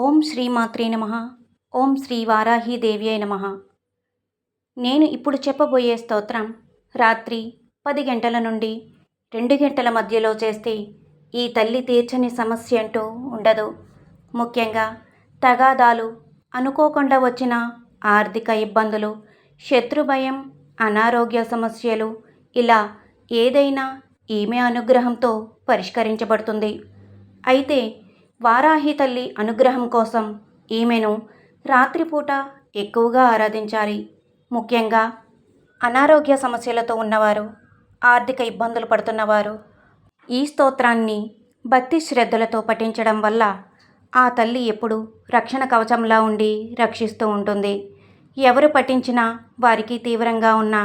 ఓం శ్రీ మాత్రే నమః. ఓం శ్రీ వారాహీదేవ్యై నమః. నేను ఇప్పుడు చెప్పబోయే స్తోత్రం రాత్రి 10 గంటల నుండి 2 గంటల మధ్యలో చేస్తే ఈ తల్లి తీర్చని సమస్య అంటూ ఉండదు. ముఖ్యంగా తగాదాలు, అనుకోకుండా వచ్చిన ఆర్థిక ఇబ్బందులు, శత్రుభయం, అనారోగ్య సమస్యలు, ఇలా ఏదైనా ఈమె అనుగ్రహంతో పరిష్కరించబడుతుంది. అయితే వారాహి తల్లి అనుగ్రహం కోసం ఈమెను రాత్రిపూట ఎక్కువగా ఆరాధించాలి. ముఖ్యంగా అనారోగ్య సమస్యలతో ఉన్నవారు, ఆర్థిక ఇబ్బందులు పడుతున్నవారు ఈ స్తోత్రాన్ని భక్తి శ్రద్ధలతో పఠించడం వల్ల ఆ తల్లి ఎప్పుడు రక్షణ కవచంలా ఉండి రక్షిస్తూ ఉంటుంది. ఎవరు పఠించినా వారికి తీవ్రంగా ఉన్న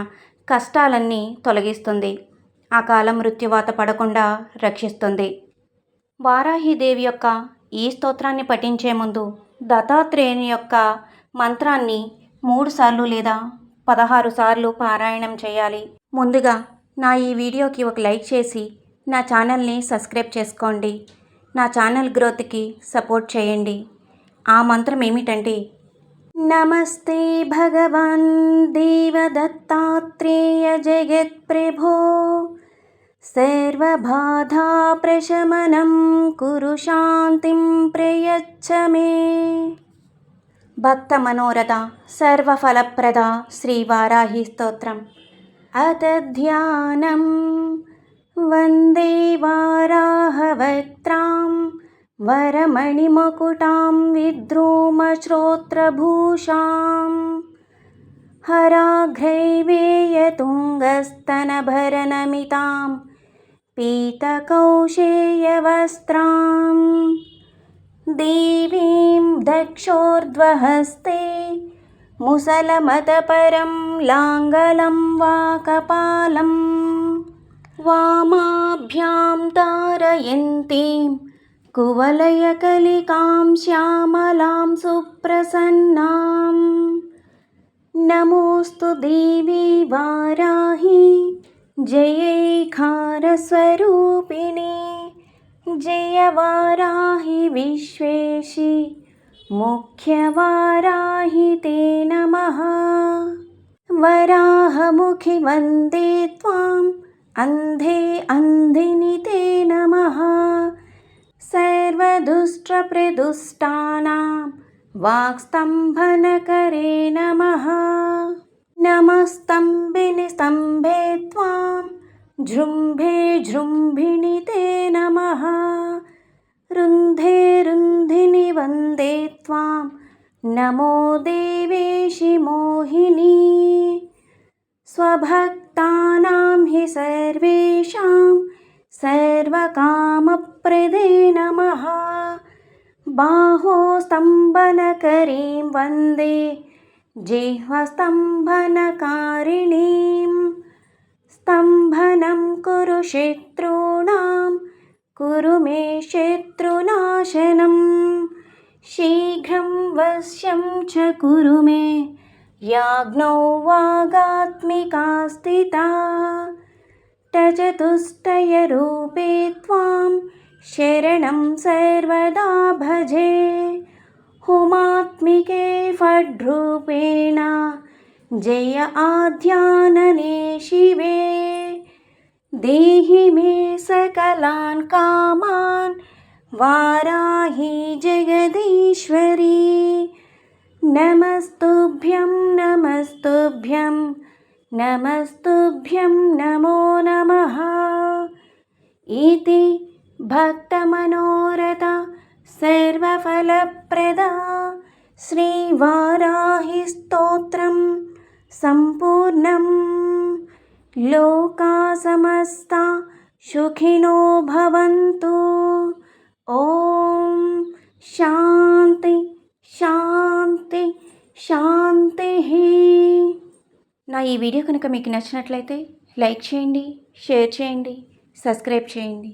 కష్టాలన్నీ తొలగిస్తుంది. అకాల మృత్యువాత పడకుండా రక్షిస్తుంది. వారాహిదేవి యొక్క ఈ స్తోత్రాన్ని పఠించే ముందు దత్తాత్రేయుని యొక్క మంత్రాన్ని 3 సార్లు లేదా 16 సార్లు పారాయణం చేయాలి. ముందుగా నా ఈ వీడియోకి ఒక లైక్ చేసి నా ఛానల్ని సబ్స్క్రైబ్ చేసుకోండి. నా ఛానల్ గ్రోత్కి సపోర్ట్ చేయండి. ఆ మంత్రం ఏమిటంటే, నమస్తే భగవాన్ దేవదత్తాత్రేయ జగత్ప్రభో, సర్వబాధా ప్రశమనం కురు, శాంతిం ప్రయచ్చ మే. భక్త మనోరథ సర్వఫలప్రద శ్రీ వారాహి స్తోత్రం. అత ధ్యానం వందే వారాహవక్త్రాం వరమణిమకుటాం విద్రోమశ్రోత్రభూషాం, హరాఘ్రైవేయతుంగస్తనభరనమితాం పీతకౌశేయవస్త్రాం, దేవీం దక్షోర్ధ్వహస్తే ముసలమతపరం లాంగలం వాకపాలం, వామాభ్యాం తారయంతీం కువలయకలికాం శ్యామలాం సుప్రసన్నాం. నమోస్తు దేవి వారాహి జయైకారస్వరూపిణి, జయ వారాహి విశ్వేశి ముఖ్యవారాహి తే నమః. వరాహముఖి వందే త్వాం అంధే అంధిని తే నమః. సర్వదుష్టప్రదుష్టానాం వాక్స్తంభనకరే నమః. నమస్తంభిని స్తంభే త్వాం జృంభే జృంభిణి తే నమః. రుంధే రుంధిని వందే త్వాం నమో దేవేశి మోహిని. స్వభక్తానాం హి సర్వేషాం సర్వకామప్రదే నమః. బాహో స్తంభనకరీం వందే జిహ్వస్తంభనకారిణీం. స్తంభనం కురు శత్రూణాం కురు మే శత్రునాశనం. శీఘ్రం వశ్యం చ కురు మే యాజ్ఞౌ వాగాత్మికా స్థితా. చతుష్టయ రూపే త్వాం శరణం సర్వదా భజే. హుమాత్మికే ఫడ్రూపేణ జయ ఆధ్యాననే శివే. దేహి మే సకలాన్ కామాన్ వారాహి జగదీశ్వరి. నమస్తుభ్యం నమస్తుభ్యం నమస్తుభ్యం నమో నమః. ఇతి భక్తమనోరథ సర్వఫలప్రద శ్రీ వారాహి స్తోత్రం సంపూర్ణం. లోకా సమస్తా సుఖినో భవంతు. ఓం శాంతి శాంతి శాంతి. నా ఈ వీడియో కనుక మీకు నచ్చినట్లయితే లైక్ చేయండి, షేర్ చేయండి, సబ్స్క్రైబ్ చేయండి.